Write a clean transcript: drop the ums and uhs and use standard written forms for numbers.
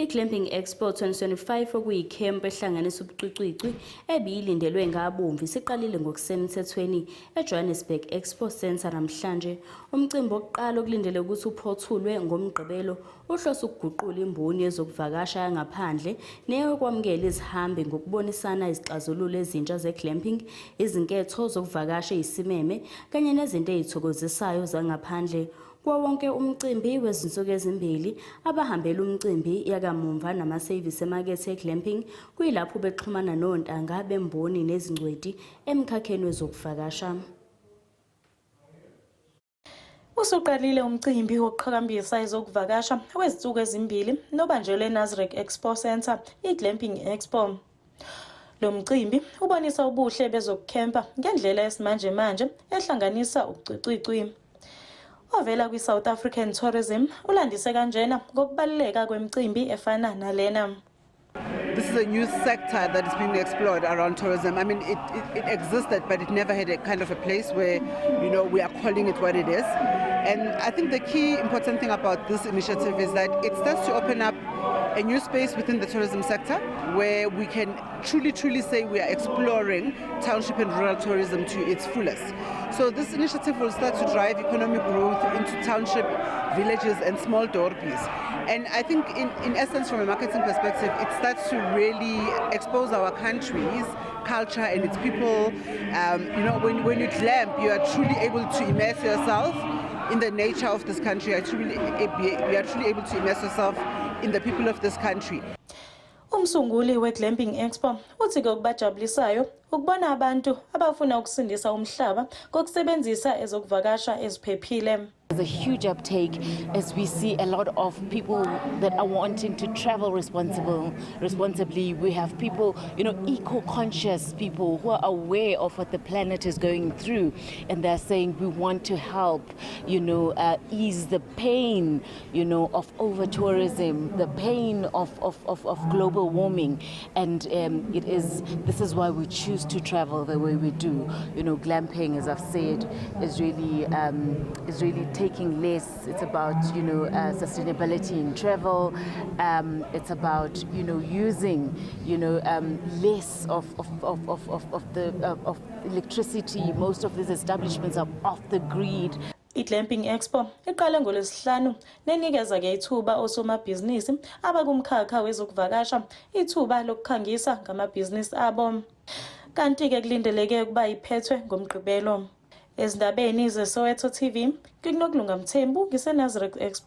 I-Glamping Expo 2025 okuyikhempu ehlanganisa ubucwicwi ebiyilindelwe ngabomvu siqalile ngokusemthethweni eJohannesburg Expo Centre namhlanje. Umcimbi wokuqala okulindele ukuthi uphothulwe ngomgqibelo uhlose ukuguqula imboni yezokuvakasha yangaphandle neyokwamukela izihambi ngokubonisana izixazululo ezintsha ze-glamping, izinketho zokuvakasha ezisimeme kanye nezinto ezithokozisayo zangaphandle. Kuwo wonke umcimbi wezinsuku ezimbili, abahambela umcimbi yakamumva namasevisi emakethe ye-glamping kuyilapho bexhumana nontanga bemboni nezingcweti emkhakheni wezokuvakasha. Usuqalile umcimbi wokuqhakambisa ezokuvakasha wezinsuku ezimbili nobanjelwe eNasrec Expo Centre, i-Glamping Expo. Lo mcimbi ubonisa ubuhle bezokukhempa ngendlela yesimanje manje ehlanganisa ubucwicwi. Ovela kwi-South African Tourism ulandise kanjena ngokubaluleka kwemicimbi efana nalena. This is a new sector that is being explored around tourism. I mean, it existed, but it never had a kind of a place where, we are calling it what it is. And I think the key important thing about this initiative is that it starts to open up a new space within the tourism sector where we can truly say we are exploring township and rural tourism to its fullest. So this initiative will start to drive economic growth into township, villages and small dorpies. And I think in essence, from a marketing perspective, it starts to really expose our country's culture and its people. When you glamp, you are truly able to immerse yourself in the nature of this country. You are truly able to immerse yourself in the people of this country. Umsunguli we-Glamping Expo uthi okubajabulisayo ukubona abantu abafuna ukusindisa umhlaba ngokusebenzisa ezokuvakasha eziphephile. There's a huge uptake as we see a lot of people that are wanting to travel responsibly. We have people, eco-conscious people who are aware of what the planet is going through, and they're saying we want to help, ease the pain, of over-tourism, the pain of global warming, and this is why we choose to travel the way we do. Glamping, as I've said, is really taking less. It's about sustainability in travel. It's about using less of electricity. Most of these establishments are off the grid. I-Glamping Expo iqale ngoLwesihlanu nenikeza ke ithuba osomabhizinisi abakumkhakha wezokuvakasha ithuba lokukhangisa ngamabhizinisi abo. Kanti ke kulindeleke ukuba iphethwe ngomgqibelo. Ezindabeni zeSoweto TV, Kunokulunga Mthembu, ngiseNasrec Expo.